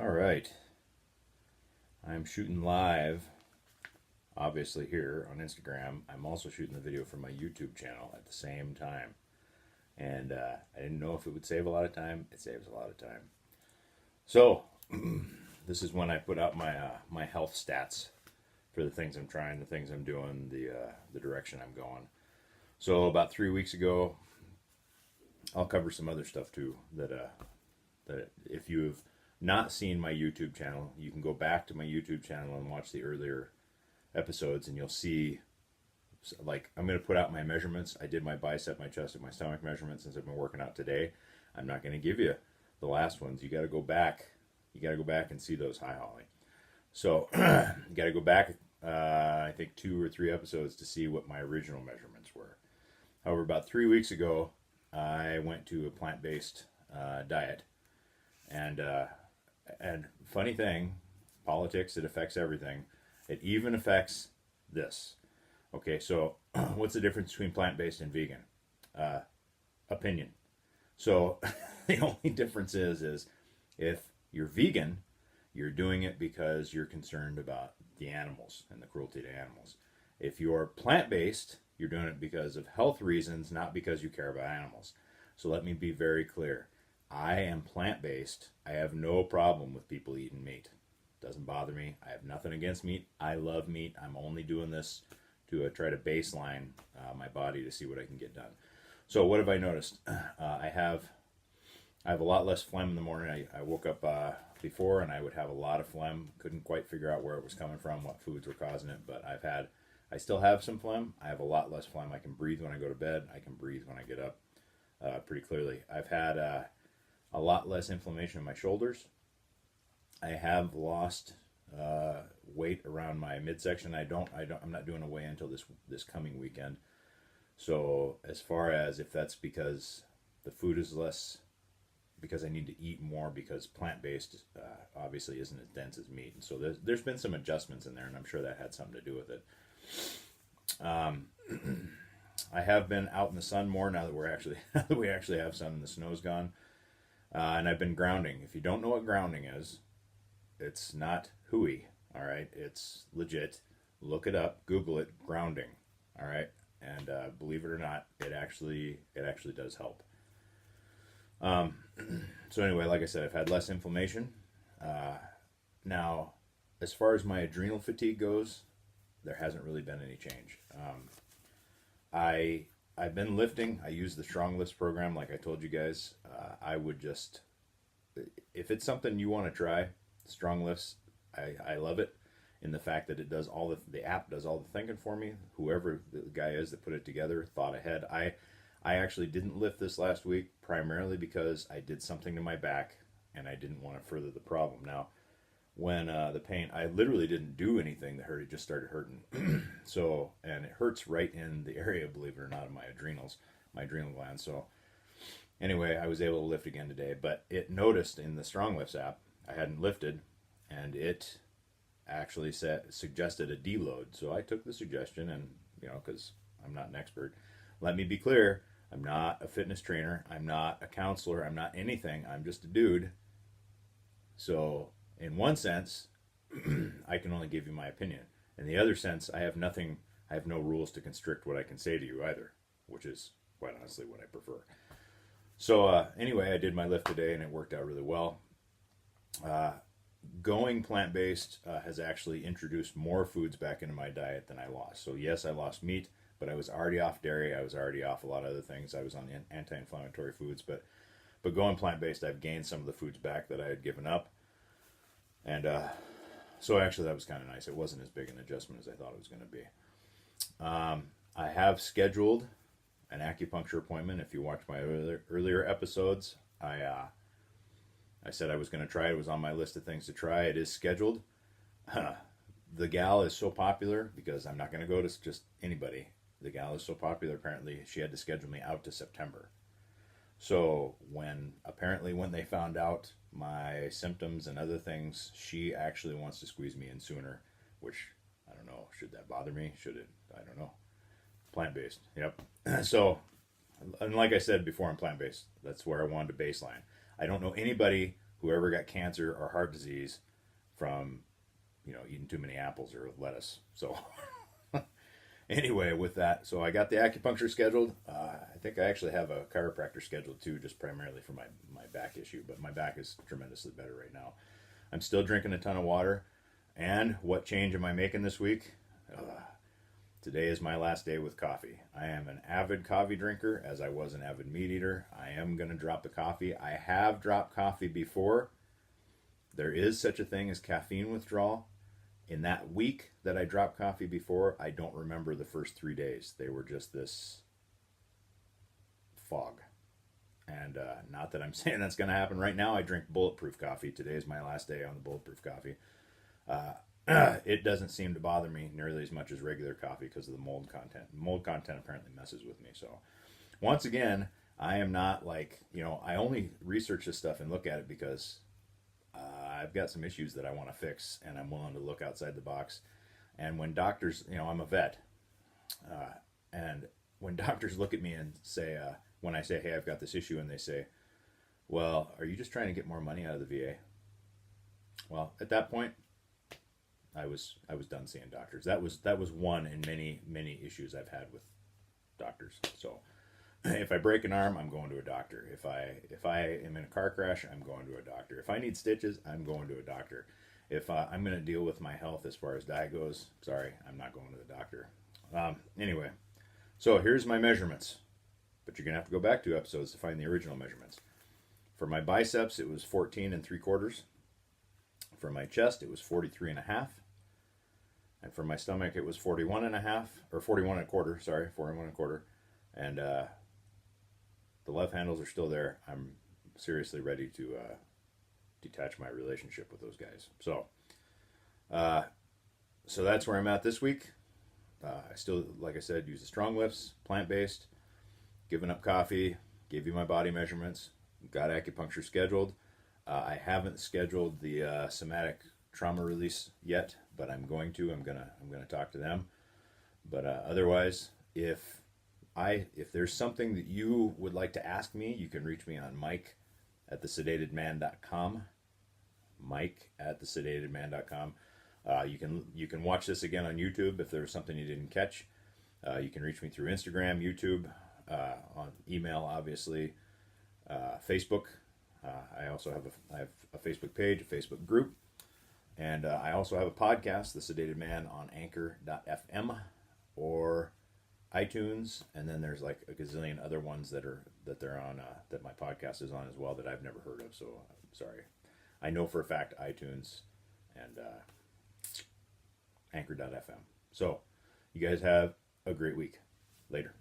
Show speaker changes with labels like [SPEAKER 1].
[SPEAKER 1] All right. I'm shooting live, obviously, here on Instagram. I'm also shooting the video for my YouTube channel at the same time. And I didn't know if it would save a lot of time. It saves a lot of time. So, this is when I put out my health stats for the things I'm trying, the things I'm doing, the direction I'm going. So, about 3 weeks ago, I'll cover some other stuff too that if you've not seen my YouTube channel, you can go back to my YouTube channel and watch the earlier episodes, and you'll see. Like, I'm going to put out my measurements. I did my bicep, my chest, and my stomach measurements since I've been working out today. I'm not going to give you the last ones. You got to go back. You got to go back and see those high Holly. So you got to go back. I think 2 or 3 episodes to see what my original measurements were. However, about 3 weeks ago, I went to a plant-based diet, and funny thing, politics, it affects everything. It even affects this. Okay, so what's the difference between plant-based and vegan? Opinion. So the only difference is if you're vegan, you're doing it because you're concerned about the animals and the cruelty to animals. If you're plant-based, you're doing it because of health reasons, not because you care about animals. So let me be very clear. I am plant-based. I have no problem with people eating meat. Doesn't bother me. I have nothing against meat. I love meat. I'm only doing this to try to baseline my body to see what I can get done. So what have I noticed? I have a lot less phlegm in the morning. I woke up before and I would have a lot of phlegm. Couldn't quite figure out where it was coming from, what foods were causing it, but I still have some phlegm. I have a lot less phlegm. I can breathe when I go to bed. I can breathe when I get up pretty clearly. I've had a lot less inflammation in my shoulders. I have lost weight around my midsection. I'm not doing a weigh until this coming weekend. So as far as if that's because the food is less, because I need to eat more, because plant-based obviously isn't as dense as meat, and so there's been some adjustments in there, and I'm sure that had something to do with it. I have been out in the sun more now that we actually have sun and the snow's gone, and I've been grounding. If you don't know what grounding is, it's not hooey. All right, it's legit. Look it up, Google it, grounding. All right, and believe it or not, it actually does help. So anyway, like I said, I've had less inflammation. Now, as far as my adrenal fatigue goes, there hasn't really been any change. I've been lifting. I use the Strong Lifts program, like I told you guys. I would just, if it's something you want to try, Strong Lifts, I love it in the fact that it does the app does all the thinking for me. Whoever the guy is that put it together thought ahead. I actually didn't lift this last week primarily because I did something to my back and I didn't want to further the problem. Now, when the pain, I literally didn't do anything that hurt. It just started hurting. So, and it hurts right in the area, believe it or not, of my adrenals, my adrenal gland. So anyway, I was able to lift again today, but it noticed in the Strong Lifts app, I hadn't lifted, and it actually suggested a deload. So I took the suggestion, and because I'm not an expert, let me be clear, I'm not a fitness trainer, I'm not a counselor, I'm not anything, I'm just a dude. So in one sense, I can only give you my opinion. In the other sense, I have no rules to constrict what I can say to you either, which is quite honestly what I prefer. So anyway, I did my lift today and it worked out really well. Going plant-based has actually introduced more foods back into my diet than I lost. So yes, I lost meat, but I was already off dairy. I was already off a lot of other things. I was on anti-inflammatory foods, but going plant-based, I've gained some of the foods back that I had given up. And so actually that was kind of nice. It wasn't as big an adjustment as I thought it was going to be. I have scheduled an acupuncture appointment. If you watch my earlier episodes, I said I was going to try it. It was on my list of things to try. It is scheduled. The gal is so popular because I'm not going to go to just anybody. The gal is so popular, apparently, she had to schedule me out to September. So when they found out my symptoms and other things, she actually wants to squeeze me in sooner, which I don't know. Should that bother me? Should it? I don't know. Plant-based. Yep. And like I said before, I'm plant-based. That's where I wanted to baseline. I don't know anybody whoever got cancer or heart disease from, eating too many apples or lettuce. So anyway, with that, so I got the acupuncture scheduled. I think I actually have a chiropractor scheduled too, just primarily for my back issue, but my back is tremendously better right now. I'm still drinking a ton of water. And what change am I making this week? Today is my last day with coffee. I am an avid coffee drinker, as I was an avid meat eater. I am going to drop the coffee. I have dropped coffee before. There is such a thing as caffeine withdrawal. In that week that I dropped coffee before, I don't remember the first 3 days. They were just this fog. And not that I'm saying that's going to happen right now. I drink bulletproof coffee. Today is my last day on the bulletproof coffee. It doesn't seem to bother me nearly as much as regular coffee because of the mold content. Mold content apparently messes with me. So once again, I am not like, I only research this stuff and look at it because I've got some issues that I want to fix, and I'm willing to look outside the box. And when doctors, I'm a vet, and when doctors look at me and say, when I say, hey, I've got this issue, and they say, well, are you just trying to get more money out of the VA? Well, at that point, I was done seeing doctors. That was one in many issues I've had with doctors. So if I break an arm, I'm going to a doctor. If I am in a car crash, I'm going to a doctor. If I need stitches, I'm going to a doctor. If I'm going to deal with my health as far as diet goes, sorry, I'm not going to the doctor. Anyway, so here's my measurements. But you're going to have to go back 2 episodes to find the original measurements. For my biceps, it was 14 3/4. For my chest, it was 43 1/2. And for my stomach, it was 41 1/2, or 41 1/4, sorry, 41 1/4. And the love handles are still there. I'm seriously ready to detach my relationship with those guys. So that's where I'm at this week. I still, like I said, use the strong lifts, plant-based, giving up coffee, gave you my body measurements, got acupuncture scheduled. I haven't scheduled the somatic trauma release yet, but I'm going to. I'm gonna talk to them. But otherwise, if there's something that you would like to ask me, you can reach me on mike@thesedatedman.com. mike@thesedatedman.com. You can watch this again on YouTube if there's something you didn't catch. You can reach me through Instagram, YouTube, on email, obviously, Facebook. I also have a Facebook page, a Facebook group, and I also have a podcast, The Sedated Man, on Anchor.fm or iTunes, and then there's like a gazillion other ones that they're on that my podcast is on as well that I've never heard of. So sorry, I know for a fact iTunes and Anchor.fm. So you guys have a great week. Later.